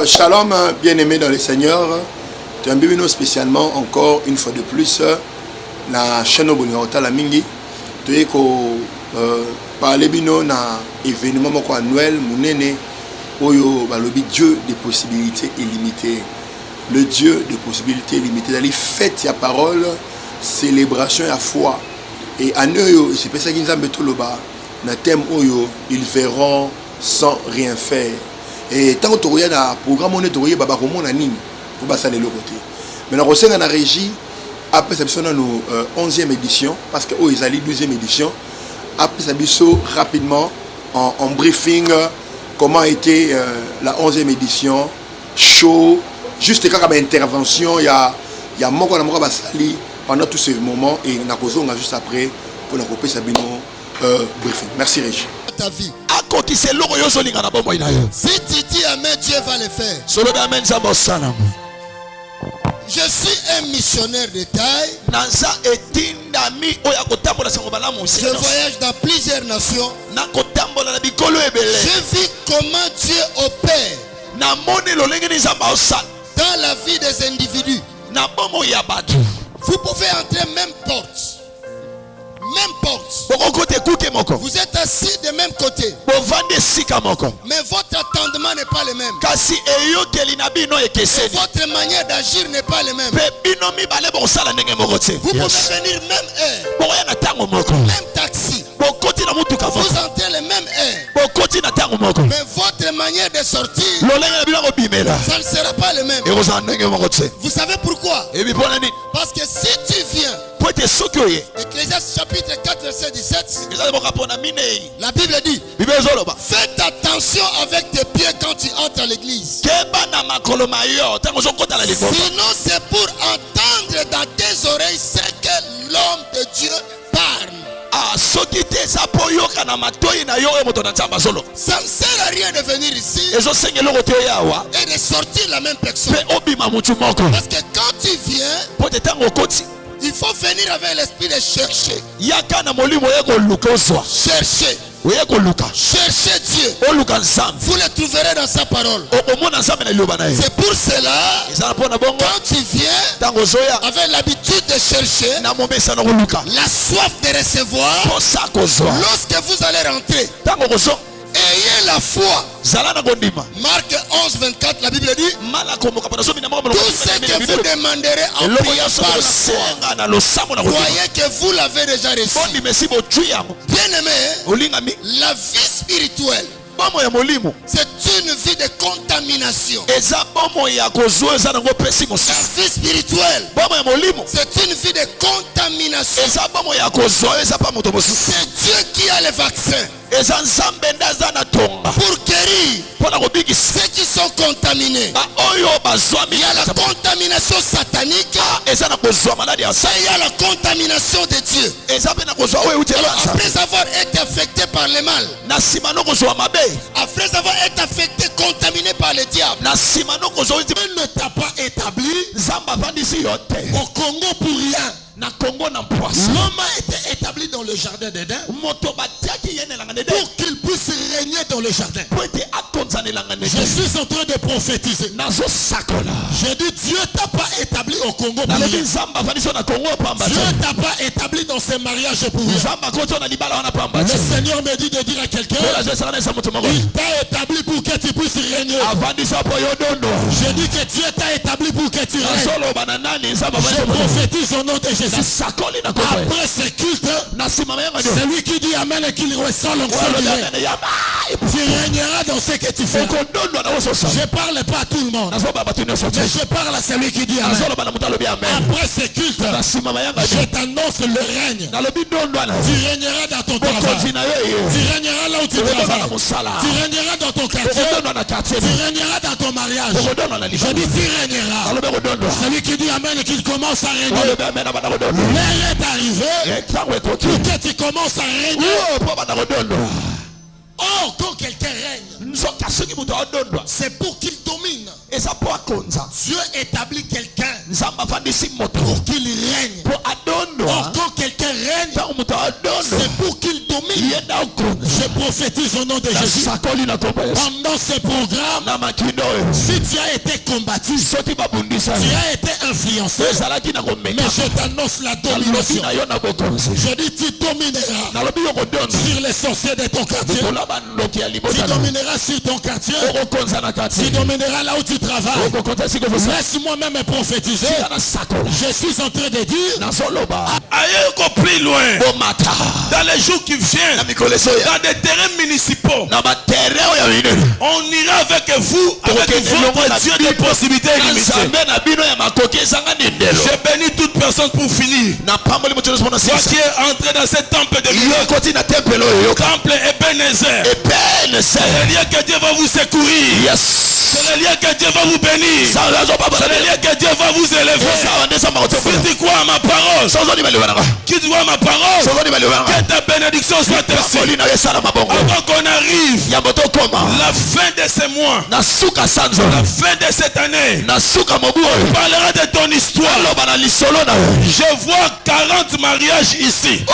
Shalom, bien-aimés dans le Seigneur. Tu as bienvenu spécialement encore une fois de plus la chaîne Obonyorota la Mingi. Tu es parler bino na événement moko annuel munene oyo balobi Dieu des possibilités illimitées. Le Dieu des possibilités illimitées. Dali fête ya parole, célébration ya foi. Et en oyo, c'est pour ça qu'ils ont tout le bas. Na thème oyo, ils verront sans rien faire. Et tant que tu regardes le programme, on est au Baba Romo Nanine pour passer de l'autre côté. Maintenant, on dans la régie, après ça, nous avons 11e édition, parce que ils allaient 12e édition. Après ça, rapidement, en briefing, comment a été la 11e édition, show, juste quand il y a intervention, il y a Moko Basali pendant tous ces moments, et on a juste après pour la couper Sabino briefing. Merci Régie. Ta vie. Si tu dis Amen, Dieu va le faire. Je suis un missionnaire de taille. Je voyage dans plusieurs nations. Je vis comment Dieu opère dans la vie des individus. Vous pouvez entrer même porte. Même porte. Vous êtes assis de même côté. Mais votre attendement n'est pas le même. Et votre manière d'agir n'est pas le même. Vous pouvez venir même heure. Même taxi. Vous entrez le même heure. Mais votre manière de sortir, ça ne sera pas le même. Vous savez pourquoi? Parce que si tu viens, Ecclésiaste chapitre 4 verset 17, la Bible dit, faites attention avec tes pieds quand tu entres à l'église. Sinon c'est pour entendre dans tes oreilles ce que l'homme de Dieu parle. Ça ne sert à rien de venir ici et de sortir la même personne. Parce que quand tu viens, il faut venir avec l'esprit de chercher. Chercher. Cherchez Dieu. Vous le trouverez dans sa parole. C'est pour cela, quand tu viens avec l'habitude de chercher, la soif de recevoir, lorsque vous allez rentrer, ayez la foi. Marc 11, 24, la Bible dit, tout ce que vous demanderez en priant par la foi, croyez que vous l'avez déjà reçu. Bien aimé, la vie spirituelle, c'est une vie de contamination. La vie spirituelle, c'est une vie de contamination. C'est Dieu qui a le vaccin pour guérir ceux qui sont contaminés. Il y a la contamination satanique et il y a la contamination de Dieu. Après avoir été affecté par le mal, après avoir été affecté, contaminé par le diable, Dieu ne t'a pas établi au Congo pour rien. L'homme a été établi dans le jardin d'Éden pour qu'il puisse régner dans le jardin. Je suis en train de prophétiser. Je dis, Dieu t'a pas établi au Congo pour rien. Dieu t'a pas établi dans ce mariage pour rien. Le Seigneur me dit de dire à quelqu'un, il t'a établi pour que tu puisses régner. Je dis que Dieu t'a établi pour que tu règnes. Je prophétise au nom de Jésus. Après ce culte, celui qui dit Amen et qui ressent l'onction du règne, tu régneras dans ce que tu fais. Je parle pas à tout le monde, mais je parle à celui qui dit Amen. Après ce culte, je t'annonce le règne. Tu régneras dans ton travail. Tu régneras là où tu travailles. Tu régneras dans ton quartier. Tu régneras dans ton mariage. Je dis tu régneras. Celui qui dit Amen et qui commence à régner, l'heure est arrivée pour que tu commences à régner. Or, quand quelqu'un règne, c'est pour qu'il domine. Dieu établit quelqu'un pour qu'il règne. Or, quand quelqu'un règne, c'est pour qu'il domine. Je prophétise au nom de Jésus. Pendant ce programme, Si tu as été combattu, tu as été influencé, mais je t'annonce la domination. Je dis tu domineras sur les sorciers de ton quartier. Tu domineras sur ton quartier. Tu domineras là où tu travailles. Laisse-moi même prophétiser. Je suis en train de dire, ailleurs compris loin, dans les jours qui viennent, dans des terrains municipaux, on ira avec vous, avec votre Dieu des possibilités illimitées. Je bénis toute personne pour finir. Toi qui es entré dans ce temple de Dieu, temple Ebenezer, c'est le lieu que Dieu va vous secourir. C'est le lieu que Dieu va vous bénir. C'est le lieu que Dieu va vous élever. Si tu crois à ma parole, qui tu crois à ma parole, que ta bénédiction soit ainsi. Avant qu'on arrive la fin de ce mois, la fin de cette année, on parlera de ton histoire. Je vois 40 mariages ici.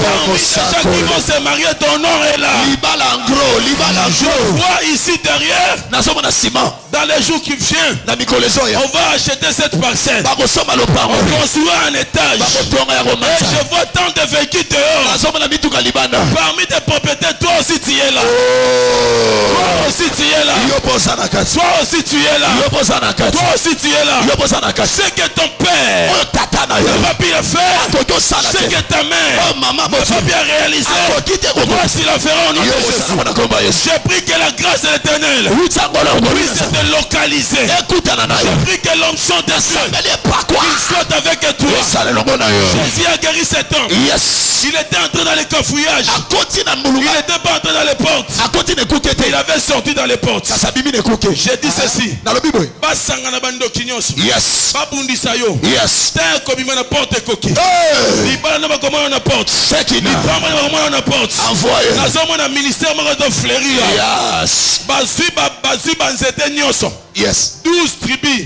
Parmi les gens qui vont se marier, ton nom est là. Je vois ici derrière, dans les jours qui viennent, on va acheter cette parcelle. On construira un étage. Et je vois tant de véhicules dehors. Parmi tes propriétaires, toi aussi tu es là. Toi aussi tu es là. Toi aussi tu es là. Toi aussi tu es là. C'est que ton père n'a pas pu le faire. C'est que ta mère n'a pas pu réaliser. Voici la fera au nom de Jésus. J'ai pris que la grâce de l'Éternel puisse te localiser. J'ai pris que l'onction de Dieu soit avec toi. Jésus a guéri cet homme. Il était entré dans les cafouillages. Il n'était pas entré dans les portes. Il avait sorti dans les portes. J'ai dit ceci. Basanga na bando kinyoso. Babundisa yo. T'as kobima na porte koki. Libala na bakoma na porte. Libala na bakoma na porte. Nazomo na ministère moko de fleurir. Bazui banzete nyoso. 12 tribus.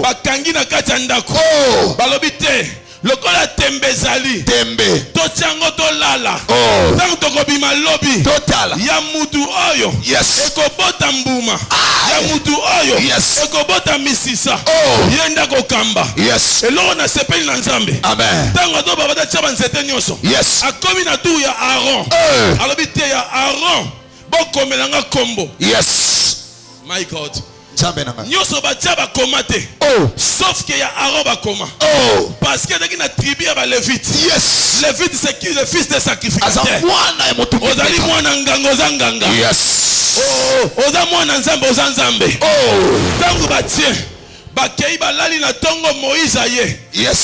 Bakangi na kati ya ndako. Balobi te. Lokola tembe zali totiango tolala tango tokobima lobi ya mutu oyo ekobota mbuma ya mutu oyo ekobota misisa yenda kokamba eloko na sepeli na nzambe tango to babata tia banzete nyonso akomi na tu ya Aaron alobi te ya Aaron bokomelanga kombo my God Nyoso batia bakoma te. Sauf que ya Aaron bakoma. Parce que dans la tribu ya ba Lévite. Lévite c'est qui le fils de sacrificateur. Ozali mwana nganga ozanganga. Oza mwana nzambe ozanzambe. Tango batie bakei balali na tongo Moïse aye.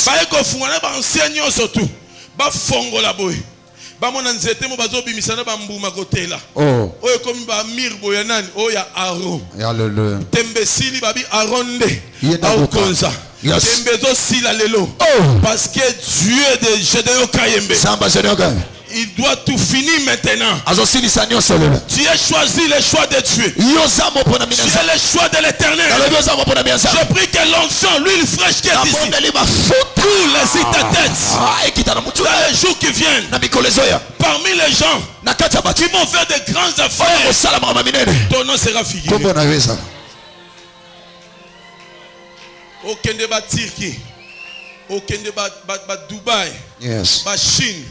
Baye ko fungana ba ancien nyoso tu. Ba fongola boy. Bamona nzete mo bazobimisa na bambuma kotela oyo komi ba mir boyanani oya Aaron tembesili babi Aaron de akonza tembezo sila lelo parce que Dieu de Gédéon Kayembe il doit tout finir maintenant. Tu as choisi le choix de Dieu. Tu as le choix de l'Éternel. Je prie que l'onction, l'huile fraîche qui est ici, tous les têtes dans les jours qui viennent, parmi les gens qui vont faire de grandes affaires, ton nom sera figuré. Aucun débat Turquie, aucun débat Dubaï, Chine.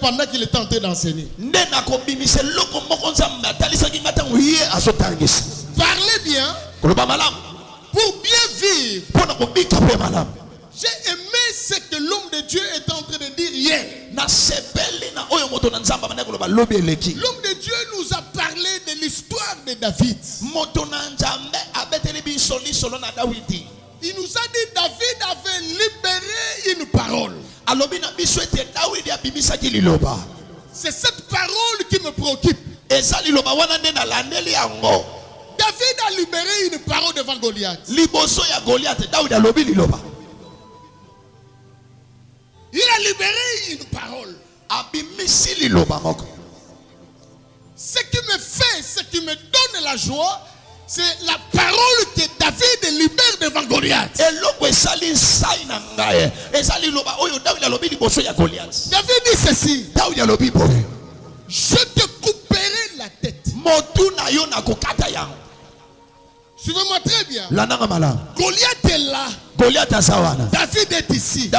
Pendant qu'il est tenté d'enseigner, parlez bien pour bien vivre. J'ai aimé ce que l'homme de Dieu est en train de dire hier. L'homme de Dieu nous a parlé de l'histoire de David. Il nous a dit David avait libéré une parole. C'est cette parole qui me préoccupe. David a libéré une parole devant Goliath. Il a libéré une parole. Ce qui me fait, ce qui me donne la joie, c'est la parole que David libère devant Goliath. David dit ceci: je te couperai la tête. Suivez-moi très bien. Goliath est là. David est ici.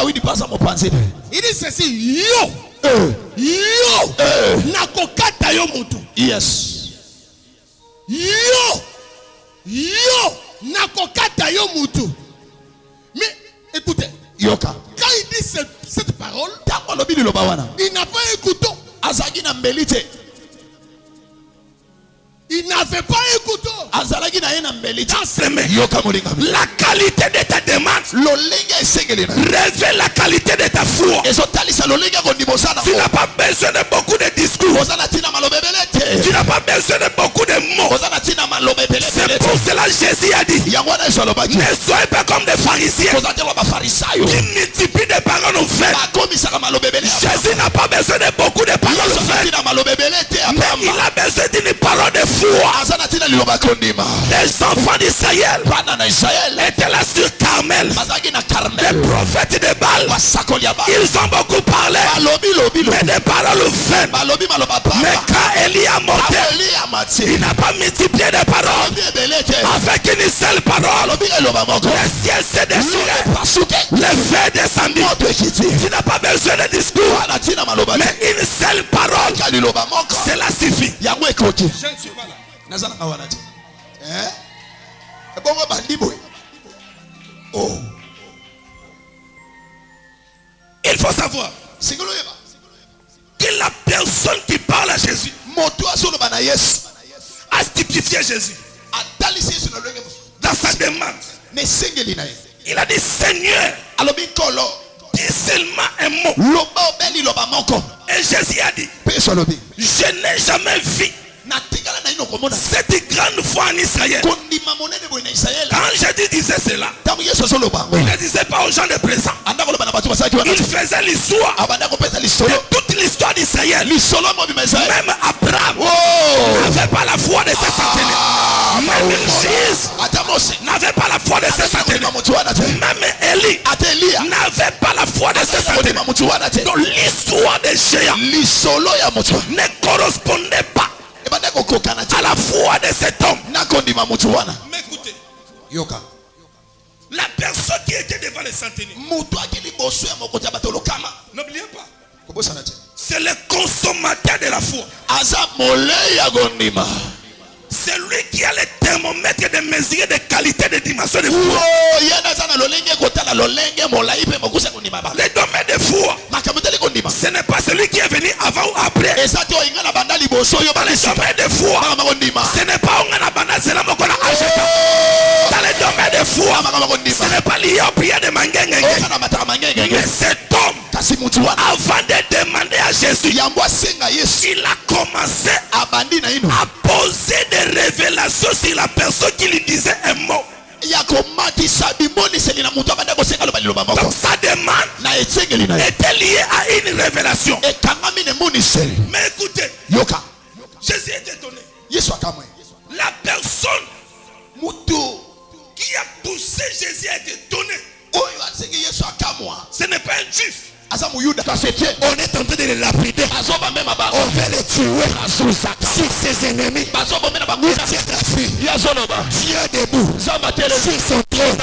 Il dit ceci. Yo. Nakokata yo mutu. Yes. Yo. Nakokata yo mutu. Mais écoutez. Yoka. Quand il dit cette parole, il n'a pas écouté. Il n'avait pas écouté. Dans ses mains. La qualité de ta demande révèle la qualité de ta foi. Tu n'as pas besoin de beaucoup de discours. Tu n'as pas besoin de beaucoup de mots. C'est pour cela que Jésus a dit: ne soyez pas comme des pharisiens qui multiplient des paroles en fait. Jésus n'a pas besoin de beaucoup de paroles en fait, mais il a besoin d'une parole de foi. Les enfants d'Israël étaient là sur Carmel. Les prophètes de Baal, ils ont beaucoup parlé, mais des paroles vaines. Mais quand Élie a monté, il n'a pas multiplié des paroles. Avec une seule parole, le ciel s'est déchiré, le feu est descendu. Tu n'as pas besoin de discours, mais une seule parole, cela suffit. Je ne suis pas là. Il faut savoir que la personne qui parle à Jésus a typifié Jésus dans sa demande. Il a dit: Seigneur, dis seulement un mot. Et Jésus a dit: je n'ai jamais vu cette grande foi en Israël. Quand Jésus disait cela, il ne disait pas aux gens de présent. Il faisait l'histoire de toute l'histoire d'Israël. Même Abraham n'avait pas la foi de ses centenaires. Même Jésus n'avait pas la foi de ses centenaires. Même Élie n'avait pas la foi de ses centenaires. Donc l'histoire des géants ne correspondait pas à la foi de cet homme. Mais écoutez, la personne qui était devant les centenaires, n'oubliez pas, c'est le consommateur de la foi. C'est lui qui a le thermomètre de mesurer des qualités de dimension de foi. Le domaine de foi, ce n'est pas celui qui est venu avant ou après. Dans le domaine de foi, ce n'est pas dans le domaine de foi, ce n'est pas lié au prière de Mangengenge. Mais cet homme, avant de demander à Jésus, il a commencé à poser des révélations sur la personne qui lui disait un mot. Donc sa demande était liée à une révélation. Mais écoutez, Jésus est étonné. La personne qui a poussé Jésus à être étonné, ce n'est pas un juif. On est en train de le lapider. On veut le tuer sur ses ennemis. Dieu debout sur son trône.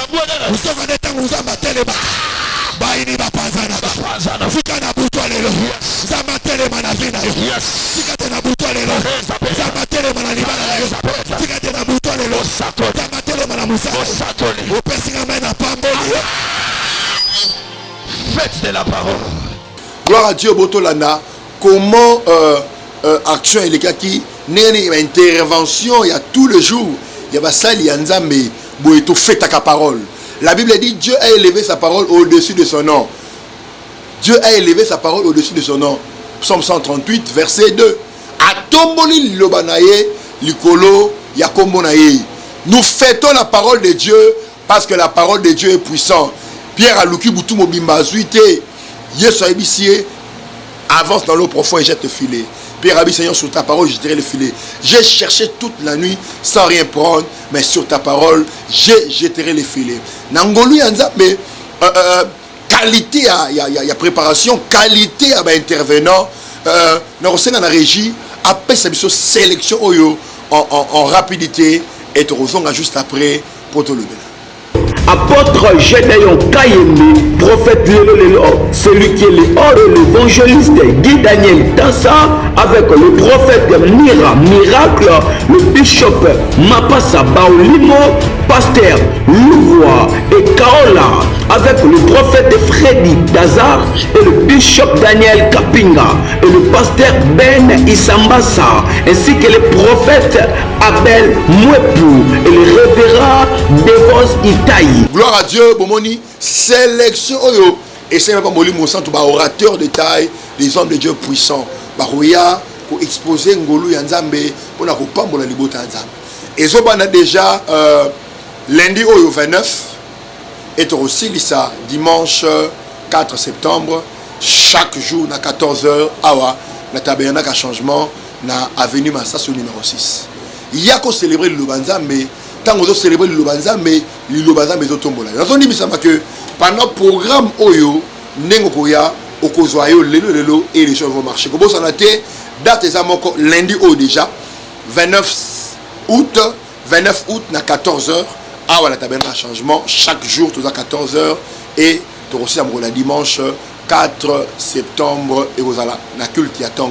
Faites de la parole. Gloire à Dieu, Botolana. Comment action et les gars qui n'est intervention il y a tout le jour. Il y a ça il y a nzambe boeto fait ta parole. La Bible dit Dieu a élevé sa parole au-dessus de son nom. Dieu a élevé sa parole au-dessus de son nom. Psaume 138 verset 2. Atomboli lobanaye likolo yakombonaye. Nous fêtons la parole de Dieu parce que la parole de Dieu est puissante. Pierre Alouki Boutou Mobimba Zuite, Yesu Abissier, avance dans l'eau profonde et jette le filet. Pierre Abi, Seigneur, sur ta parole, je jeterai le filet. J'ai cherché toute la nuit sans rien prendre, mais sur ta parole, j'ai jeté les filets. Nangolu Yanza, mais qualité à préparation, qualité à intervenant. Nous sommes dans la régie, après ça biso sélection oyo en rapidité et te rejoindre juste après pour te lever. Apôtre Gédéon Kayembe, prophète Lelo, celui qui est le hors l'évangéliste Guy Daniel Tassa, avec le prophète Mira Miracle, le bishop Mapasa Baolimo, pasteur Louvois et Kaola, avec le prophète Freddy Dazar et le bishop Daniel Kapinga et le pasteur Ben Isambasa, ainsi que le prophète Abel Mouepou et le révérend Devos Itaï. Gloire à Dieu, Bomoni, sélection oyo. Et c'est même pas Moli Monsanto, orateur de taille, des hommes de Dieu puissants. Barouya, pour exposer Ngolu Yanzambe, pour la kupambo la libota Yanzambe. Et Zobana déjà lundi oyo 29, et aussi lisa dimanche 4 septembre, chaque jour à 14h, awa, na tabernacle à changement, na avenue Massassou numéro 6. Il y a qu'à célébrer le Lobanzambe. Tant qu'on célébrer le Lobanzambe, le Lobanzambe est au tombola. Nous avons dit que pendant le programme Oyo, Nengokoya, Okozoayo, Lelo, et les choses vont marcher. Comme ça, on a été date lundi au déjà, 29 août, à 14h, à la tabernacle changement, chaque jour, tout à 14h, et aussi à dimanche 4 septembre, et vous allez la culte qui attend.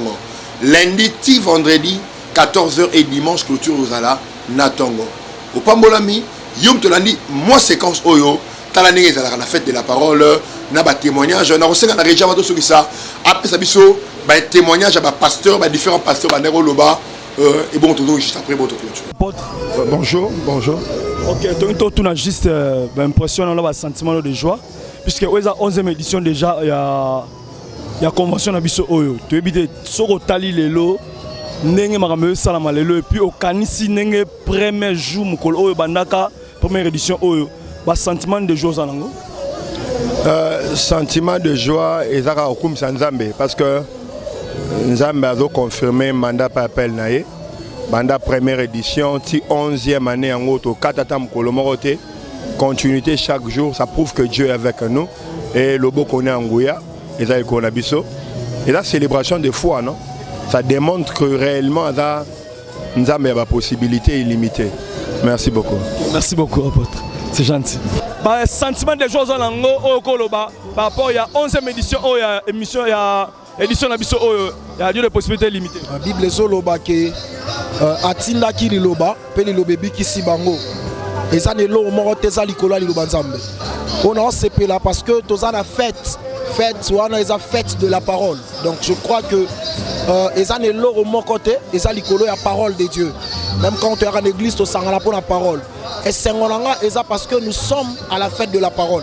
Lundi, vendredi, 14h et dimanche, clôture aux ala, Natongo. Au Pambolami, Yom Tolandi, moi séquence Oyo, Talané, la fête de la parole, Naba témoignage, on a reçu la région de ça. Après ça, biso, témoignage à pasteur, différents pasteurs, Nero Loba, et bon, tout juste après votre clôture. Bonjour. Ok, donc on a juste l'impression, on a un sentiment de joie, puisque on a 11e édition déjà, il y a convention à biso Oyo. Tu es habité sur le Tali Lelo. Nenge makambe salama lelo et puis au kanisi nenge premier jour mukolo oyo bandaka première édition oyo ba sentiment de joie zanango sentiment de joie ezaka okumisa Nzambe parce que Nzambe a confirmé mandat par appel naé mandat première édition ti 11e année en auto katata mukolo morote continuité chaque jour ça prouve que Dieu est avec nous et lobo connaît Anguya ezali kona biso et la célébration de foi non. Ça démontre que réellement, nous avons la possibilité illimitée. Merci beaucoup. Merci beaucoup, apôtre. C'est gentil. Bah, sentiment des choses en anglais, par rapport à la 11e édition, il y a émission, il y a édition il y a des possibilités limitées. La Bible est loba que atinda ki liloba, pe lilobebi ki sibango. Et ça n'est l'eau mort tesa likola liloba nzambe. On a CP là parce que tous en a fête de la parole. Donc je crois que ils ont l'eau mon côté, ils ont la parole de Dieu. Même quand tu es en église, tu as pour la parole. Et c'est parce que nous sommes à la fête de la parole.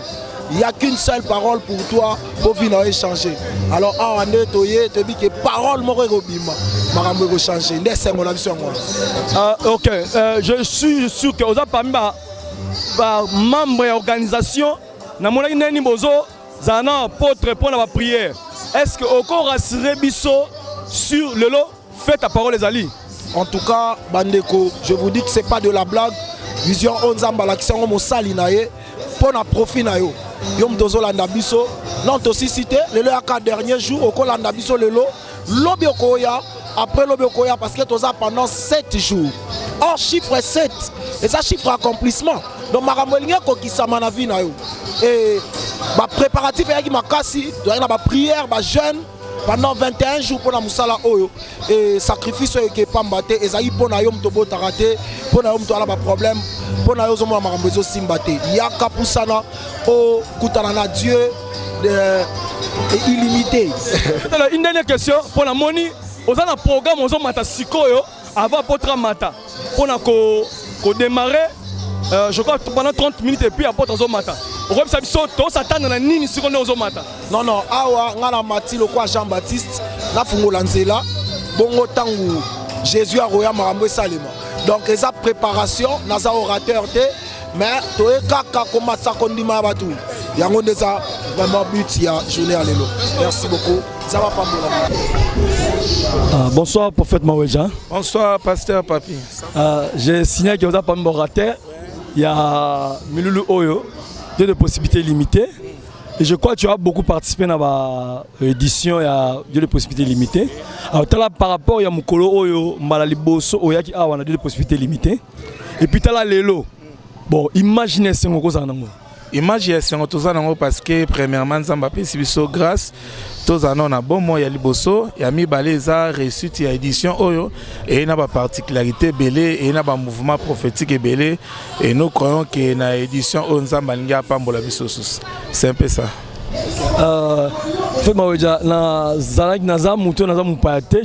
Il n'y a qu'une seule parole pour toi pour venir échanger. Alors, tu dis que parole m'a changer. Ok, je suis sûr que vous avez parmi les membres de l'organisation, dans mon Zana apôtre pour la prière. Est-ce que encore rassurer biso sur le lot fait ta parole les alliés? En tout cas, Bandeko, je vous dis que c'est pas de la blague. Vision Onzamba l'action mo salinaye pour na profit na yo. Yom tozo landa biso. Non aussi cité le 4 derniers jours au kolanda biso le lot. Lobi okoya après lobi okoya parce que toza pendant 7 jours. Or chiffre 7 et ça chiffre accomplissement. Donc maramolinga ko kisama na vie na yo. Et bah préparatif avec makasi, doit y avoir prière, bah jeûne pendant 21 jours pour la musala oyo et sacrifice que pambate et ça y pour na yom tobo tarate pour na yom to ala ba problème pour na yo zo mo makambezo simbate ya kapusana o kutana na Dieu illimité. Une dernière question pour la moni, on a un programme on zo mata sikoyo avant potra mata pour na ko démarrer je crois pendant 30 minutes et puis après on zo mata. Non, non, awa ngala mati le quoi Jean-Baptiste, la fungola nzela, bongo tangu Jésus a roya marambo salema. Donc les préparation, naza orateur te, mais toé kaka komatsa kondima batu. Yango déjà vraiment but ya journée à l'élo. Merci beaucoup. Ça va pas bonsoir prophète Maweja. Bonsoir pasteur Papi. J'ai signé que vous avez pas orateur. Il y a Milulu Oyo. De possibilités limitées. Et je crois que tu as beaucoup participé dans l'édition, il y a des possibilités limitées. Alors, par rapport à Mukolo Oyo, Malaliboso, Oyaki, on a des possibilités limitées. Et puis, tu as Lelo. Bon, imaginez ce que vous avez. Imaginez ce que vous avez parce que, premièrement, Nzamba Pesibiso, grâce, tous en ont un bon mot, il y a Liboso, il y a mis Baléza, reçu il y a édition Oyo, et il y a des particularités belées, et il y a des mouvements prophétiques belés, et nous croyons que dans l'édition Nzamba Linga Pambola Bisosus. C'est un peu ça. Je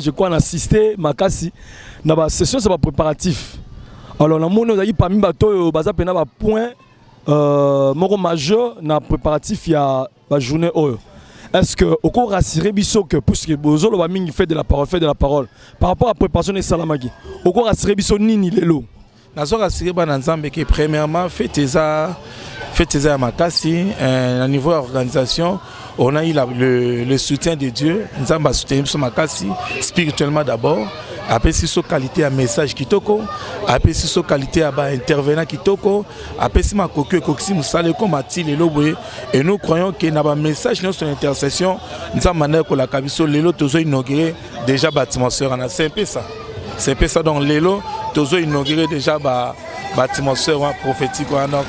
crois qu'on a assisté Makasi dans la session, c'est pas préparatif. Alors, nous avons parmi les bateaux, un point majeur dans le préparatif, il y a la journée. Est-ce que au cours rassurer biso que puisque Bozolo va fait de la parole par rapport à la préparation des salamagi au cours rassurer biso nini lelo nazo rassurer ba nzambe que premièrement faites ça à Makasi à niveau organisation on a eu le soutien de Dieu nzamba a soutenu sur Makasi spirituellement d'abord après si so qualité à message kitoko après si so qualité à intervenant kitoko après si ma cocu coxi musale comme ati lelo boye et nous croyons que na ba message sur intercession nzamba na ko la kabiso lelo tozo inaugurer déjà bâtiment sœur na c'est un peu ça donc lelo tozo inaugurer déjà bâtiment sœur prophétique donc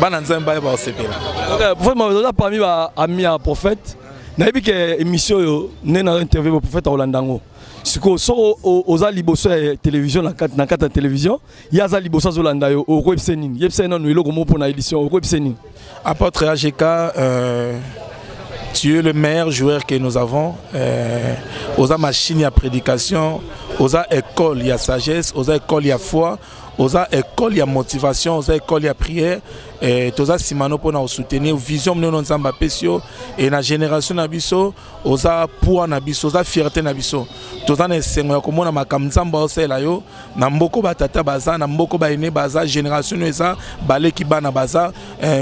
ba nzamba ba osepela donc vraiment parmi ba ami à prophète na bi que émission yo né na interview prophète Rolandango. Si vous avez la télévision, dans la télévision, il y a des choses au websening. Il y a des pour l'édition au websening. Apôtre AGK, tu es le meilleur joueur que nous avons. Aux machines, il y a prédication. Aux écoles, il y a sagesse. Aux écoles, il y a foi. Aux écoles, il y a motivation. Aux écoles, il y a prière. Et tous les simano pour nous soutenir vision de nos nzamba pesio et la génération nabiso oza poids nabiso oza fierté nabiso tous les sengo comme on a makamzamba osela yo na mboko batata baza na mboko ba ene baza génération eza baleki bana baza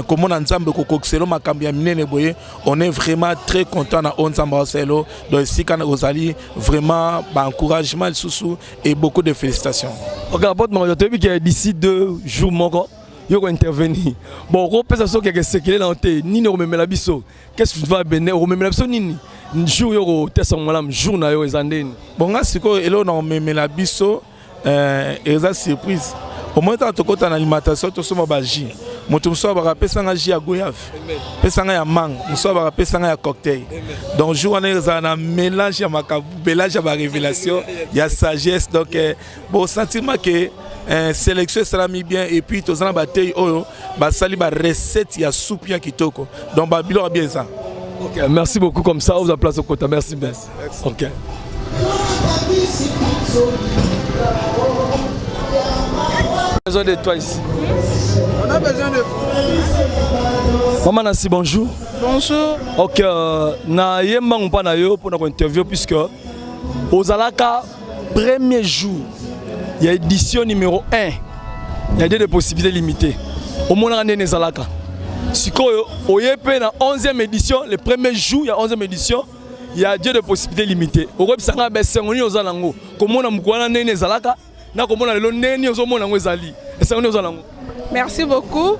comme on a nzambe kokokiselo makambi ya minene boye on est vraiment très content na nzamba oselo donc ici quand ozali vraiment ba encouragement sous et beaucoup de félicitations. OK, apôtre Mario Tebi qui d'ici 2 jours moko yo ko intervenir bon ko pesa so quelque séquelles dans té ni ne rememela biso qu'est-ce que tu vas béné rememela biso nini jour yo ko tesa malam jour na yo ezandeni bon nga siko elo na rememela biso eza surprise au moins tant que tu as l'alimentation to so baji moto muso ba pesa nga ji ya goyave pesa nga ya mang muso ba pesa nga ya cocktail donc jour on est en mélange ya makabu mélange ya révélation ya sagesse donc bon sentiment que sélection ça mis bien et puis tous en bataille oyo ba sali ba recette ya soupe ya kitoko donc babilo bien ça. OK, merci beaucoup comme ça vous a place au côté merci bien. OK. Besoin de toi ici. On a besoin de vous. Maman Nancy, bonjour. Bonjour. OK, na yemba on na yo pour notre interview puisque aux alaka premier jour il y a édition numéro 1. Il y a des possibilités limitées. Au monde on est zalaka. Si au YP na 11e édition, le premier jour il y a 11e édition, il y a des possibilités limitées. Au web sanga be sengoni ozalango. Comment on mukwana nene zalaka na comment on le nene ozomona ngwezali. Sengoni ozalango. Merci beaucoup.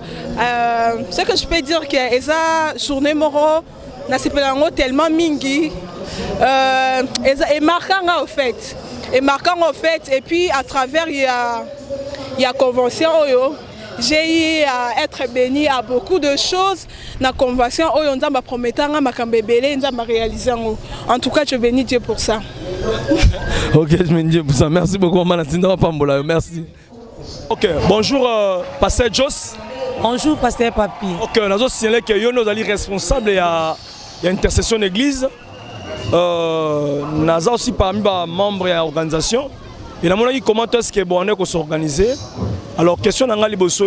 Ce que je peux dire que esa journée moro na sepelango tellement mingi est marquant au fait. Et marquant en fait et puis à travers il y a convention Oyo j'ai eu à être béni à beaucoup de choses dans la convention Oyo nzamba promettant makambe belé nzamba réaliser en tout cas je bénis Dieu pour ça. OK, je bénis Dieu pour ça. Merci beaucoup maman Natinda Pambola. Merci. OK, bonjour pasteur Jos. Bonjour pasteur Papi. OK, nous avons signalé que yo nous allons responsable il y a intercession d'église. Naza aussi parmi les membres de l'organisation. Et là, comment est-ce que on est s'organiser? Alors, question dans les bosso,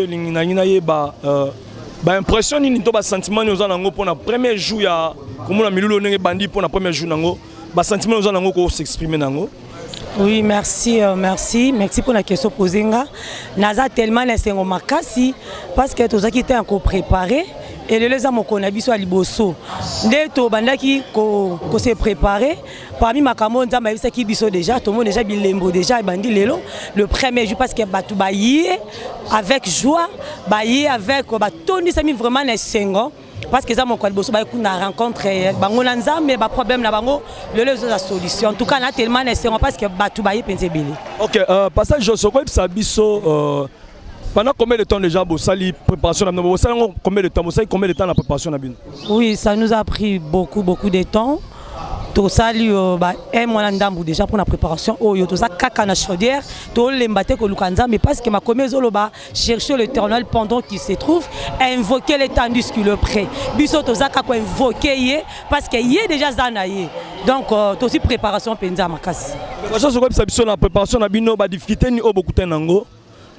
impression ni to ba sentiment ni ozana pour le premier jour ya comme on milulu nenge bandi pour le premier jour nango ba sentiment ozana ngo ko s'exprimer nango. Oui, merci pour la question posée. Naza tellement laissé au makasi parce que tout ça qui était encore préparé. Et les gens qui ont été à Liboso, dès que ko se préparé, parmi ma camarade, qui biso déjà, tout le monde déjà bilembo déjà bandi lelo le premier jour parce que batu baillé avec joie, baillé avec Tony ça mis vraiment les 5 ans. parce que ça mon quoi bosso ba kuna rencontre bango na nzambe ba problème na bango le la solution en tout cas na tellement nécessaire parce que batu ba yepenzé belé. OK, passage je soko ça biso pendant combien de temps déjà Bossali préparation na Bossali combien de temps Bossali combien de temps la préparation na bin? Oui, ça nous a pris beaucoup de temps. To sali un mois ndambu déjà pour la préparation oyo to ça kaka na chaudière to lembate ko lukanza mais parce que ma commezo loba chercher l'Éternel pendant qu'il se trouve invoquer l'étendue qui le près biso to ça kako invoquer yé parce que yé déjà zanaye donc to aussi préparation penza makasi préparation so ko biso na préparation na bino ba difficulté ni o beaucoup tenango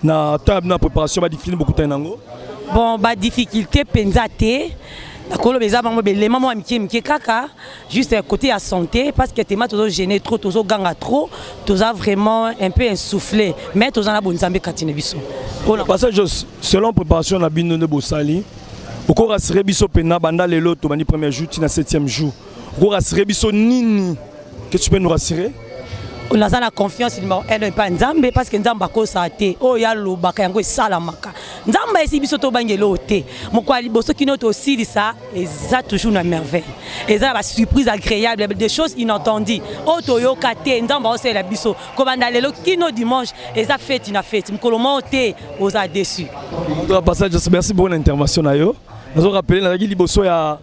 na table na préparation ba difficulté beaucoup tenango bon ba difficulté penza té Akolo beza bango belema mo amiki kaka juste côté à santé parce que téma toujours gêné trop toujours ganga trop toujours vraiment un peu essoufflé mais toujours na bonzambe katine biso on passage selon préparation na bino de Bossali oko rassurer biso pena banda lelo to bani premier jour tina 7e jour oko rassurer biso nini que tu peux nous rassurer on a la confiance numéro 1 pas nzambe parce que nzamba ko sa té o ya lobaka yango salamaka nzamba esi biso to bangelo té mokwa liboso kino to silisa eza toujours na merveille eza ba surprise agréable des choses inattendues o to yoka té nzamba o se la biso ko banda lelo kino dimanche eza fête na fête mkolomo té oza déçu passage merci pour l'intervention na yo nazo rappeler na liboso ya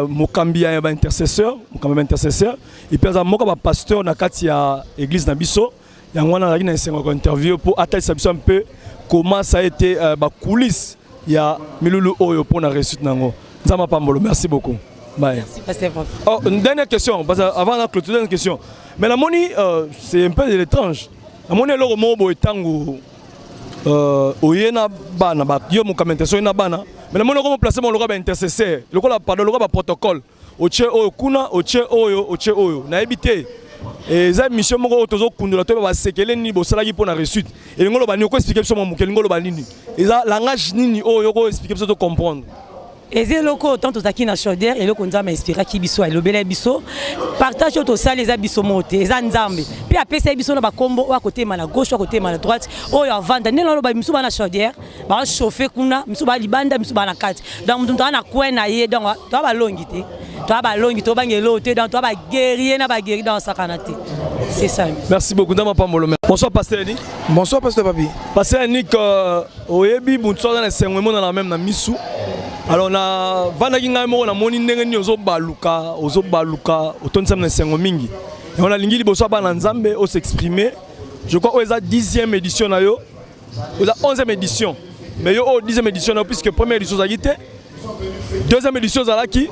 mokambi ya ba intercesseur et puis za moko ba pasteur na kati ya église na biso ya ngwana na na sengo interview pour attaquer un peu comment ça a été ba coulisses ya milulu oyo pour na réussite nango nzama pambolo merci beaucoup bye merci pasteur. Oh une dernière question parce avant la clôture une question mais la moni c'est un peu étrange la moni le romo bo etango oyena bana ba yo mokamentaso na bana mais le monde comment placer mon logo intercesseur le quoi pardon logo protocole oche oyo kuna oche oyo na ebité et za mission moko tozo kundula to ba sekele ni bo salaki pour na réussite et ngolo ba ni ko expliquer biso mo ngolo ba nini et za langage nini oyo ko expliquer biso to comprendre et loko tant aux na chaudière et loko nzamba inspira ki biso et lobele biso partage to sala les biso moté eza nzambe puis apesa biso na ba kombo à côté na gauche à côté na droite oyo avanda nelo loba biso na chaudière ba chauffer kuna biso ba libanda biso ba na kati donc mutu na kwena ye donc to ba longi te to ba longi to bangelo te donc to ba guerrier na ba guerrier dans sakanate c'est ça merci beaucoup ndama pambolo bonsoir pasteur Nick bonsoir pasteur Papi pasteur Nick oyebi mutu na sengwemo na même na misu alors na vanaki ngai moko na moni ndenge ni ozobaluka otonisa na sengo mingi et on a lingi liboso bana nzambe o s'exprimer je crois que c'est la 10e édition na yo la 11e édition mais yo 10e édition na puisque première édition za gité deuxième édition za laki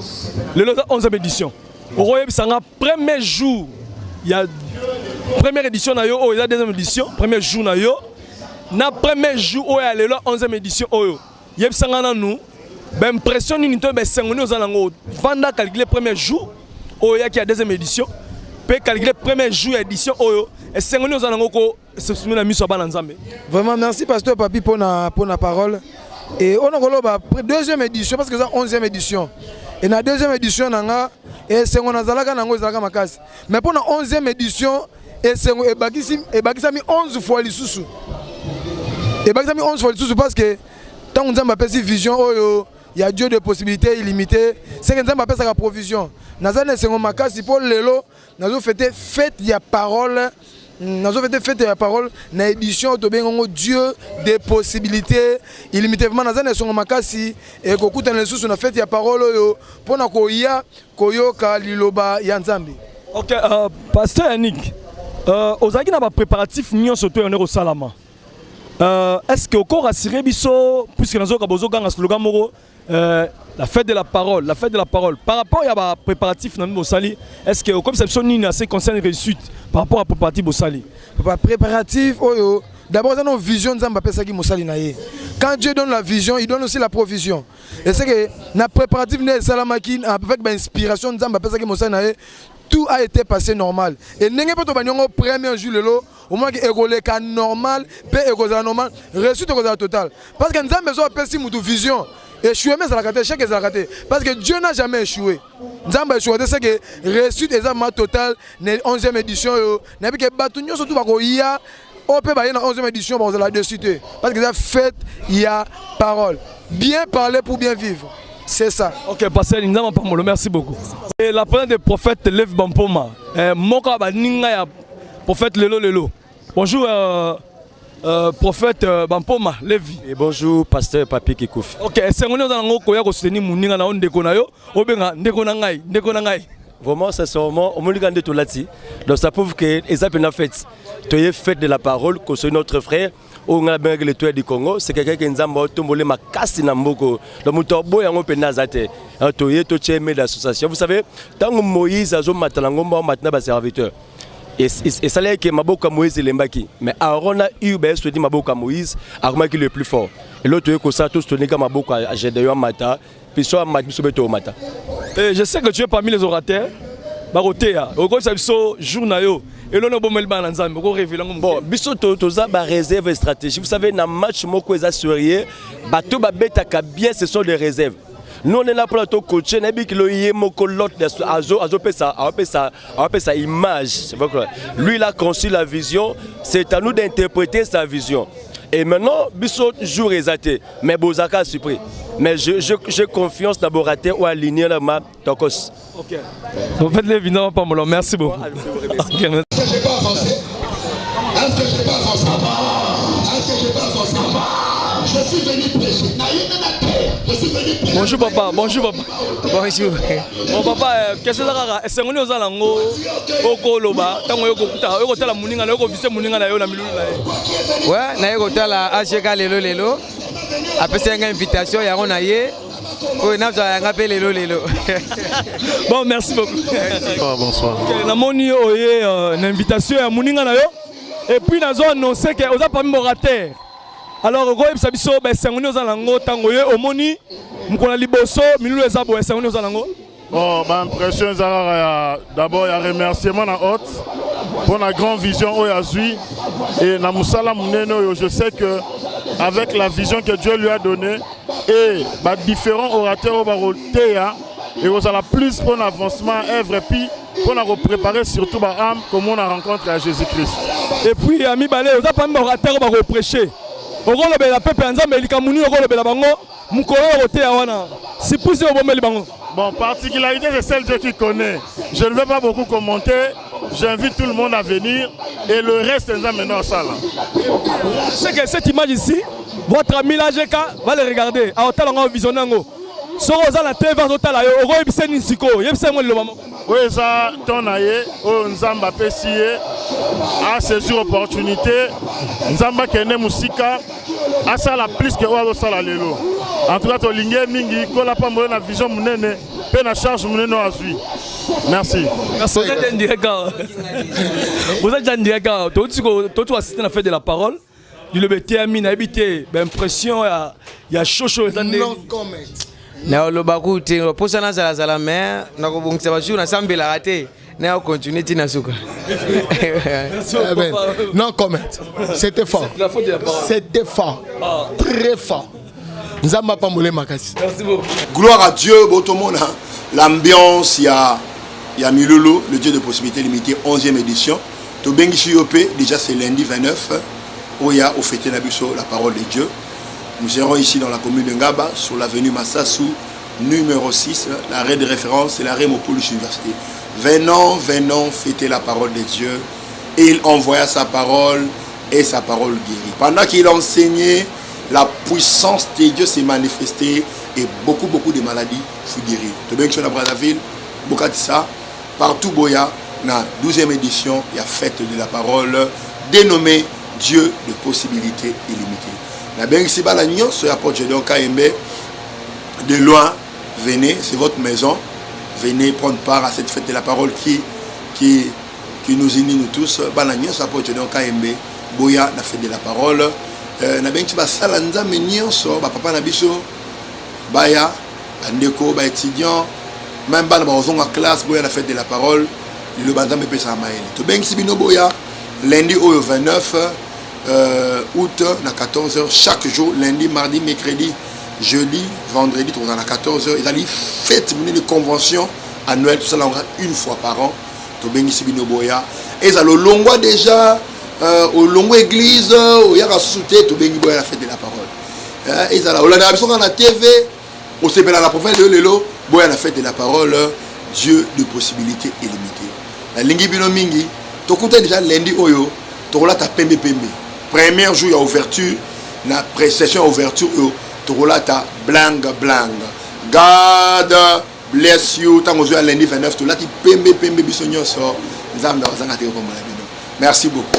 le 11e édition okoye bisanga premier jour il y a première édition na yo o la deuxième édition premier jour na yo na premier jour o ya le 11e édition oyo yebisanga na nous ben impression ni to ben sengoni ozalango vanda calculer premier jour oyo qui a deuxième édition peut calculer premier jour édition oyo et sengoni ozalango ko se na miso bana nzambe. Vraiment merci pasteur Papi pour la parole et on a koloba deuxième édition parce que c'est 11e édition et na deuxième édition nanga et sengoni azalaka nango ezalaka makasi mais pour la 11e édition et sengo e bakisami 11 fois lisusu et bakisami 11 fois lisusu parce que tant on nzamba pesi vision oyo il y a Dieu de possibilités illimitées. C'est que nous avons sa provision. Nous avons makasi pour lelo, nous avons fait fête de la parole. Nous avons fait fête de la parole. Dans l'édition de Dieu de possibilités illimitées. Nous avons makasi et nous avons fait la parole pour nous koya koyoka liloba yanzambi. OK, pasteur Nick. Ozaki na ba préparatif nyon surtout on est au Salama. Est-ce que vous rassurez biso puisque nous avons un slogan moro la fête de la parole par rapport à la préparatif dans Bossali est-ce que comme ça ni assez concerne réussite par rapport à préparatif Bossali préparatif oyo d'abord dans nos visions nzamba pesa ki Bossali na ye quand Dieu donne la vision il donne aussi la provision et c'est que na préparatif ne salamaki avec ba inspiration nzamba pesa ki Bossali na ye tout a été passé normal et n'engé pas to banyongo premier jour lelo au moins que écoleka normal pe écola normal réussite écola total parce que nzamba so pesi mutu vision échoué mais ça l'a raté chaque ça l'a raté parce que Dieu n'a jamais échoué nzamba échoué c'est que réussite exactement total na 11e édition yo na bi ke batu nyo surtout ba ko ya on peut ba na 11e édition ba la de cité parce que ça fait il y a parole bien parler pour bien vivre C'est ça. Ok, pasteur Nzamba Pamolo, merci beaucoup. Et la parole des prophètes Lev Bampoma. Moka Baninga ya prophète Lelo. Bonjour prophète Bampoma Levi. Et bonjour pasteur Papi Kikouf. Ok, c'est on est dans le koya ko soutenir muninga na ondeko na yo, obenga ndeko na ngai. Vraiment, c'est vraiment au monde de Tolati. Donc ça prouve que Ezap n'a fait. Tu es fait de la parole que c'est notre frère. On a bien le toit du Congo. C'est quelqu'un qui nous a tombé ma casse na mboko. Donc mon tobo yango penazate. Tu es tu es d'association. Vous savez, tant que Moïse a zo matalangomba maintenant bas serviteur. Et ça l'est que Maboka Moïse est l'embaki. Mais Aaron a eu se dit Maboka Moïse, Aaron qui est le plus fort. Et l'autre est que ça tous tenez comme Maboka à Gédéon Mata, puis soit Matsubeto Mata. Je sais que tu es parmi les orateurs. Barotea, au gros ça journayo. Et l'on a bon melban en Zambie, on révèle bon, biso toza ba réserve stratégique. Vous savez, dans match moko assuré, bateau ba betaka bien, ce sont des réserves. Nous on est là pour le coacher, n'abi que le yemoko l'autre sa image. Lui il a conçu la vision, c'est à nous d'interpréter sa vision. Et maintenant, biso jour exaté, mais Bozaka a surpris. Mais j'ai confiance dans Boraté ou aligné la ma tokos. Ok. Vous faites les vignes pas mal. Merci beaucoup. Est-ce que je peux avancer? Je suis venu prêcher. Bonjour papa. Bonjour. Bon papa, qu'est-ce que ça? Est-ce que nous allons lango okoloba tango yoko tala muninga na yoko vise muninga na yo na milulu na ye. Ouais, na yoko tala AGK lelo. Après c'est une invitation yango na ye. Oui, n'a pas appelé lelo. Bon, merci beaucoup. Bonsoir. Na moni oye une invitation à muninga na yo. Et puis na zo annoncer que oza parmi morateur. Alors go ebisa biso ba sangoni oza lango tango ye omoni mkola liboso milulu ezabo sangoni oza lango. Bon, ma impression d'abord il y a remerciement na hôte pour la grande vision au Yazui et na musala muneno je sais que avec la vision que Dieu lui a donnée et bah, différents orateurs au barotéa et vous allez plus pour l'avancement œuvre et puis pour nous préparer surtout bah âme comme on a rencontré à Jésus-Christ. Et puis ami balé vous avez pas même orateur va prêcher. Au rôle de la peuple ensemble il kamuni au rôle de la bango mukolo otéa wana. C'est poussé au bombe bango. Bon, particularité c'est celle Dieu qui connaît. Je ne vais pas beaucoup commenter. J'invite tout le monde à venir et le reste est maintenant en salle. C'est que cette image ici, votre ami l'AGK va le regarder. À hôtel on visionner ngo. So oza la TV hôtel ayo, oro ebise ni siko, yebise mo le maman. Oui, ça ton aye, o nzamba pesiye a saisir opportunité. Nzamba kene musika a ça la plus que o sala lelo. En tout cas to lingé mingi ko la pa mo na vision munene, pe na charge munene azui. Merci. Merci. Vous êtes en direct. Tu assisté à la fête de la parole. Il a mis habité. L'impression, il y a chaud. Non comment. Na lo bakuti pour ça na la mer na ko bongisa ba jour na sambela raté na continuer tina suka. Non comment. C'était fort. C'était fort. Très fort. Nzamba Pamole Makasi. Merci beaucoup. Gloire à Dieu, Botomona. L'ambiance, il y a Milolo, le Dieu de possibilités limitées, 11e édition. Tobengi Chiyopé, déjà c'est lundi 29, où il y a au fêté Nabuso, la parole de Dieu. Nous serons ici dans la commune de Ngaba, sur l'avenue Massassou, numéro 6. L'arrêt de référence, c'est l'arrêt Mopoulouche Université. Venons, fêter la parole de Dieu. Et il envoya sa parole et sa parole guérit. Pendant qu'il enseignait, la puissance de Dieu s'est manifestée et beaucoup de maladies furent guéries. Tobengi sur la Brazzaville, Bokatissa, partout Boya, dans la 12e édition, il y a fête de la parole dénommée Dieu de possibilités illimitées. La Bengi la Nyon, sur la porte Gédéon KMB, de loin, venez, c'est votre maison, venez prendre part à cette fête de la parole qui nous unit nous tous. Balagnon, sur la porte Gédéon KMB, Boya, la fête de la parole. Na Bengi Salanza Menyon, sur papa Nabiso, Baya, Andeko, étudiant, même dans la classe, Boya, la fête de la parole, le bandam me pesa maël. To Bengi Sibino Boya, lundi au 29 août, à 14h, chaque jour, lundi, mardi, mercredi, jeudi, vendredi, on a 14h. Ils allaient fête une convention annuelle, tout ça là, une fois par an. To Bengi Sibino Boya. Et ils allaient au Longwa déjà, au Longwa église, au Yara Souté, To Bengi Boya, la fête de la parole. Et ils allaient au Lana, ils sont dans la TV. Au CPL, la prophète de Lelo, boy, la fête de la parole, Dieu de possibilités illimitées. La lingi bino mingi, tu écoutes déjà lundi oyo, tu roules ta pembe. Premier jour, il y a ouverture, la pré-session ouverture, tu roules ta blanc. God bless you. Tant que lundi 29, tu roules ta pembe bisogno so. Merci beaucoup.